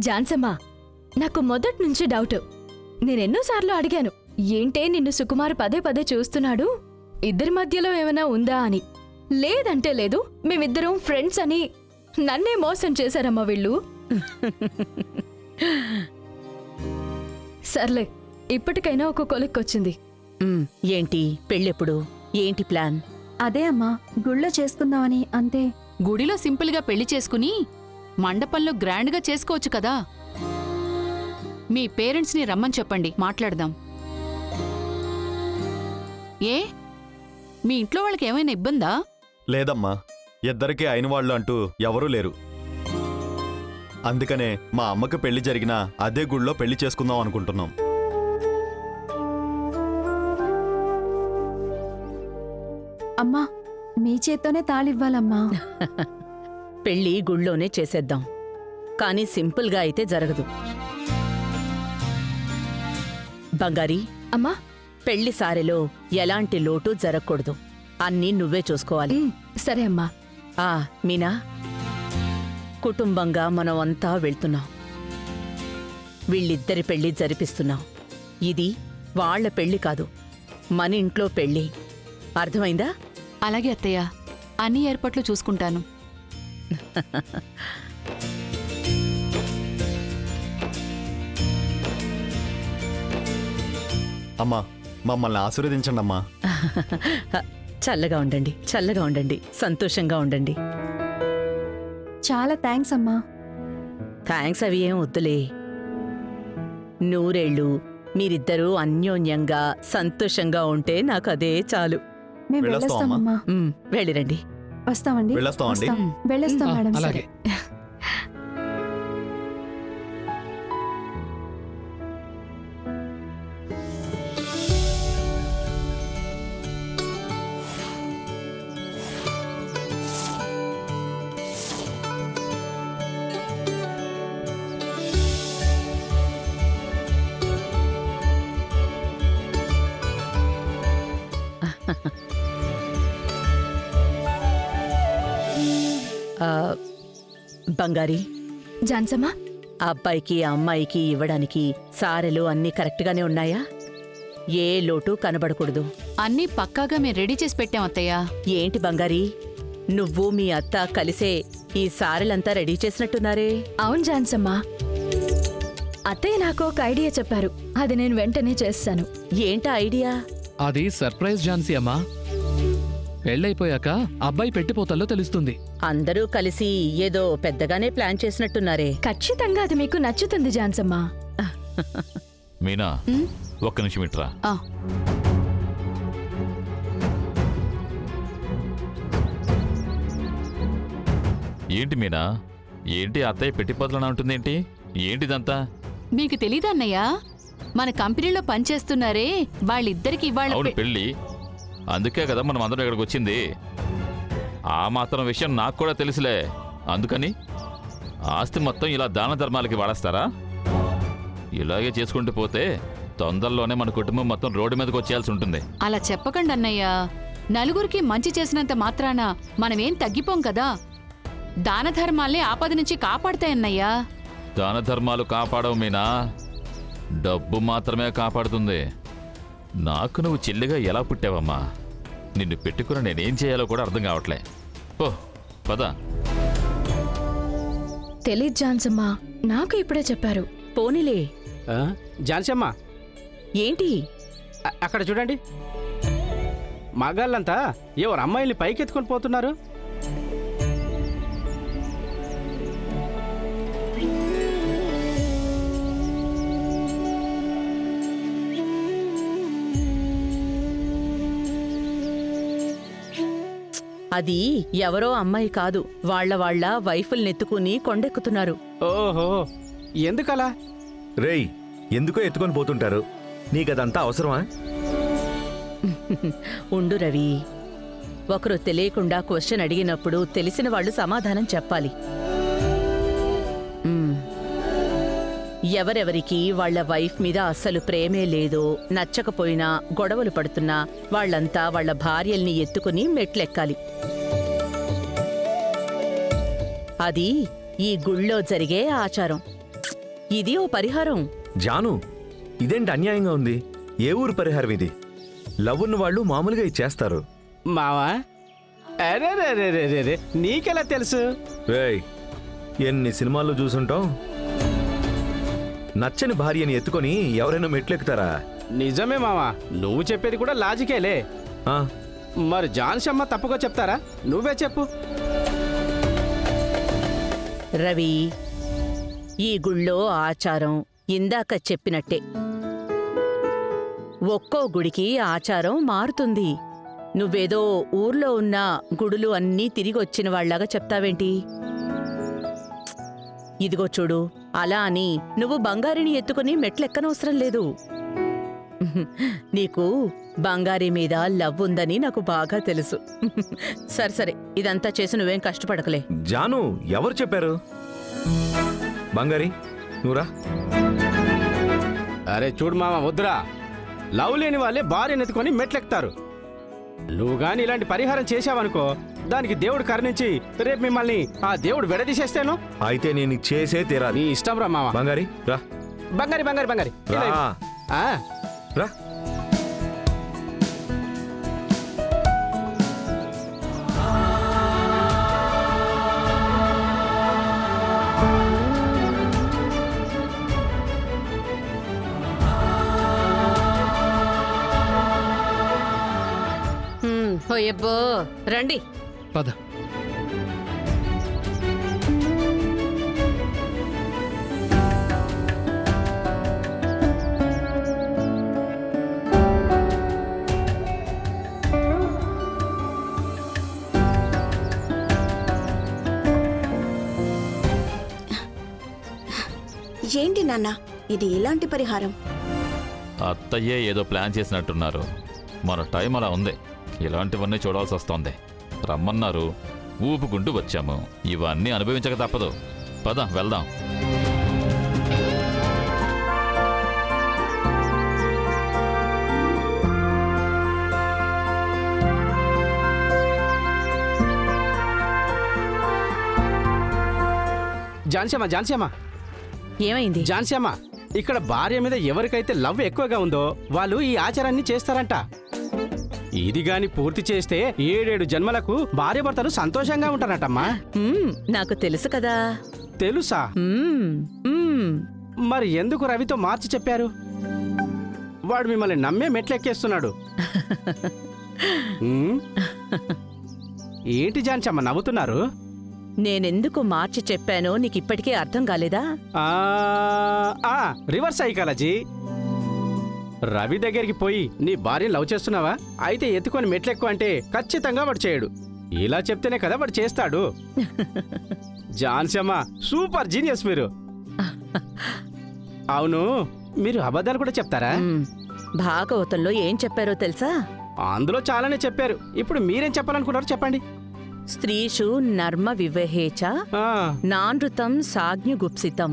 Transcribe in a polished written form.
జాన్సమ్మా, నాకు మొదట్నుంచి డౌట్. నేనెన్నోసార్లు అడిగాను, ఏంటే నిన్ను సుకుమార్ పదే పదే చూస్తున్నాడు, ఇద్దరి మధ్యలో ఏమైనా ఉందా అని. లేదంటే లేదు, మేమిద్దరం ఫ్రెండ్స్ అని నన్నే మోసం చేశారమ్మా వీళ్ళు. సర్లే, ఇప్పటికైనా ఒక కొలిక్కొచ్చింది. ఏంటి పెళ్ళెప్పుడు? ఏంటి ప్లాన్? అదే అమ్మా, గుళ్ళో చేసుకుందామని అంతే. గుడిలో సింపుల్గా పెళ్లి చేసుకుని మండపంలో గ్రాండ్గా చేసుకోవచ్చు కదా. మీ పేరెంట్స్ని రమ్మని చెప్పండి, మాట్లాడదాం. ఏ మీ ఇంట్లో వాళ్ళకి ఏమైనా ఇబ్బందా? లేదమ్మా, ఇద్దరికీ అయిన వాళ్ళు అంటూ ఎవరూ లేరు. అందుకనే మా అమ్మకి పెళ్లి జరిగినా అదే గుళ్ళో పెళ్లి చేసుకుందాం అనుకుంటున్నాం. అమ్మా, మీ చేత్తోనే తాళివ్వాలమ్మా. పెళ్ళి గుళ్ళోనే చేసేద్దాం, కానీ సింపుల్గా అయితే జరగదు. బంగారి, అమ్మా, పెళ్లి సారెలో ఎలాంటి లోటు జరగకూడదు. అన్నీ నువ్వే చూసుకోవాలి. సరే అమ్మా. మీనా, కుటుంబంగా మనం అంతా వెళ్తున్నాం. వీళ్ళిద్దరి పెళ్లి జరిపిస్తున్నాం. ఇది వాళ్ల పెళ్లి కాదు, మన ఇంట్లో పెళ్లి. అర్థమైందా? అలాగే అత్తయ్య, అన్ని ఏర్పాట్లు చూసుకుంటాను. అమ్మా, మమ్మల్ని ఆశీర్వదించండి అమ్మా. చల్లగా ఉండండి, చల్లగా ఉండండి, సంతోషంగా ఉండండి. చాలా థ్యాంక్స్ అమ్మా. థ్యాంక్స్ అవి ఏం వద్దులే. నూరేళ్ళు మీరిద్దరూ అన్యోన్యంగా సంతోషంగా ఉంటే నాకు అదే చాలు. మేము వెళ్ళొస్తామమ్మా. వెళ్ళిరండి. వస్తామండి. వెళ్ళొస్తామండి. వెళ్ళొస్తాం మేడం. అలాగే. బంగారి, జాన్సమ్మా, ఆ అబ్బాయికి ఆ అమ్మాయికి ఇవ్వడానికి సారెలు అన్నీ కరెక్ట్గానే ఉన్నాయా? ఏ లోటు కనబడకూడదు. అన్నీ పక్కాగా మేము రెడీ చేసి పెట్టాం అత్తయ్య. ఏంటి బంగారి, నువ్వు మీ అత్త కలిసే ఈ సారెలంతా రెడీ చేసినట్టున్నారే? అవును జాన్సమ్మా, అత్తయ్య నాకు ఒక ఐడియా చెప్పారు, అది నేను వెంటనే చేస్తాను. ఏంటా ఐడియా? అది సర్ప్రైజ్ ఝాన్సీ అమ్మా. పెళ్ళైపోయాక అబ్బాయి పెట్టిపోతల్లో తెలుస్తుంది. అందరూ కలిసి ఏదో పెద్దగానే ప్లాన్ చేసినట్టున్నారే? ఖచ్చితంగా అది మీకు నచ్చుతుంది జాన్సమ్మా. మీనా, ఒక్క నిమిషం ఇట్రా. ఏంటి మీనా, ఏంటి అత్తయ్య పెట్టిపోతలనా ఉంటుందేంటి? ఏంటిదంతా? మీకు తెలీదా అన్నయ్య, మన కంపెనీలో పనిచేస్తున్నారే వాళ్ళిద్దరికి ఇవాళ అవును పెళ్ళి, అందుకే కదా మనం అందరం ఇక్కడికి వచ్చింది. ఆ మాత్రం విషయం నాకు కూడా తెలుసులే. అందుకని ఆస్తి మొత్తం ఇలా దాన ధర్మాలకి వాడేస్తారా? ఇలాగే చేసుకుంటూ పోతే తొందరలోనే మన కుటుంబం మొత్తం రోడ్డు మీదకి వచ్చేయాల్సి ఉంటుంది. అలా చెప్పకండి అన్నయ్య, నలుగురికి మంచి చేసినంత మాత్రాన మనమేం తగ్గిపోం కదా. దాన ధర్మాలే ఆపద నుంచి కాపాడతాయన్నయ్యా. దాన ధర్మాలు కాపాడవు మీనా, డబ్బు మాత్రమే కాపాడుతుంది. నాకు నువ్వు చెల్లిగా ఎలా పుట్టావమ్మా? నిన్ను పెట్టుకుని నేనేం చేయాలో కూడా అర్థం కావట్లే. పో పద. తెలీదు జాన్సమ్మా, నాకు ఇప్పుడే చెప్పారు. పోనీలే. ఝాన్సమ్మ, ఏంటి అక్కడ చూడండి, మగాళ్ళంతా ఎవరు అమ్మాయిల్ని పైకెత్తుకొని పోతున్నారు. అది ఎవరో అమ్మాయి కాదు, వాళ్ళ వైఫుల్నెత్తుకుని కొండెక్కుతున్నారు. ఓహో, ఎందుకలా? రేయ్, ఎందుకో ఎత్తుకొని పోతుంటారు, నీకదంతా అవసరమా? ఉండు రవి, ఒకరు తెలియకుండా క్వశ్చన్ అడిగినప్పుడు తెలిసిన వాళ్ళు సమాధానం చెప్పాలి. ఎవరెవరికి వాళ్ల వైఫ్ మీద అస్సలు ప్రేమే లేదో, నచ్చకపోయినా గొడవలు పడుతున్నా వాళ్లంతా వాళ్ల భార్యల్ని ఎత్తుకుని మెట్లెక్కాలి. అది ఈ గుళ్ళో జరిగే ఆచారం. ఇది ఓ పరిహారం. జాను ఇదేంటి అన్యాయంగా ఉంది? ఏ ఊరు పరిహారం ఇది? లవ్ ఉన్న వాళ్ళు మామూలుగా ఇది చేస్తారు. మావా అరే నీకెలా తెలుసు? రేయ్, ఎన్ని సినిమాల్లో చూసుంటాం. నచ్చని భార్యని ఎత్తుకొని ఎవరైనా మెట్లెక్కుతారా? నిజమే మావా, నువ్వు చెప్పేది కూడా లాజికేలే. ఆ, మరి జాన్సమ్మ తప్పుగా చెప్తారా? నువ్వే చెప్పు. రవి, ఈ గుళ్ళో ఆచారం ఇందాక చెప్పినట్టే. ఒక్కో గుడికి ఆచారం మారుతుంది. నువ్వేదో ఊర్లో ఉన్న గుడులు అన్నీ తిరిగొచ్చిన వాళ్లాగా చెప్తావేంటి? ఇదిగో చూడు, అలా అని నువ్వు బంగారిని ఎత్తుకుని మెట్లెక్కనవసరం లేదు. నీకు బంగారి మీద లవ్ ఉందని నాకు బాగా తెలుసు. సరే సరే, ఇదంతా చేసి నువ్వేం కష్టపడకలే. జాను ఎవరు చెప్పారు? బంగారి నువ్వురా. అరే చూడు మామ, వద్దురా. లవ్ లేని వాళ్ళే భార్యను ఎత్తుకొని మెట్లెక్కుతారు. నువ్వు గాని ఇలాంటి పరిహారం చేశావనుకో, దానికి దేవుడు కరుణించి రేపు మిమ్మల్ని ఆ దేవుడు విడదీసేస్తేనో. అయితే నేను చేసే తీరాలి. నీ ఇష్టం రా మామ. బంగారి రా. బంగారి బంగారి బంగారి రా ఆ, రా. ఓయబ్బో, రండి. పద. ఏంటి నాన్న ఇది ఇలాంటి పరిహారం? అత్తయ్యే ఏదో ప్లాన్ చేసినట్టున్నారు. మన టైం అలా ఉంది. ఇలాంటివన్నీ చూడాల్సి వస్తోంది. రమ్మన్నారు, ఊపుకుంటూ వచ్చాము. ఇవన్నీ అనుభవించక తప్పదు. పద వెళ్దాం. జాన్సమ్మ జాన్సమ్మ ఏమైంది? జాన్సమ్మ, ఇక్కడ భార్య మీద ఎవరికైతే లవ్ ఎక్కువగా ఉందో వాళ్ళు ఈ ఆచారాన్ని చేస్తారంట. ఇది గాని పూర్తి చేస్తే 7 జన్మలకు భార్యాభర్తలు సంతోషంగా ఉంటారటమ్మా. నాకు తెలుసు కదా. తెలుసా? మరి ఎందుకు రవితో మార్చి చెప్పారు? వాడు మిమ్మల్ని నమ్మే మెట్లెక్కేస్తున్నాడు. ఏంటి జాన్సమ్మ నవ్వుతున్నారు? నేనెందుకు మార్చి చెప్పానో నీకిప్పటికే అర్థం కాలేదా? Reverse psychology. రవి దగ్గరికి పోయి నీ భార్యను లవ్ చేస్తున్నావా? అయితే ఎత్తుకొని మెట్లెక్కు అంటే ఖచ్చితంగా వాడు చేయడు. ఇలా చెప్తేనే కదా వాడు చేస్తాడు. జాన్సమ్మ సూపర్ జీనియస్ మీరు. అవును, మీరు అబద్ధాలు కూడా చెప్తారా? భాగవతంలో ఏం చెప్పారో తెలుసా? అందులో చాలానే చెప్పారు. ఇప్పుడు మీరేం చెప్పాలనుకున్నారో చెప్పండి. స్త్రీషు నర్మ వివహేచ నానృతం సాజ్ఞ గుప్సితం.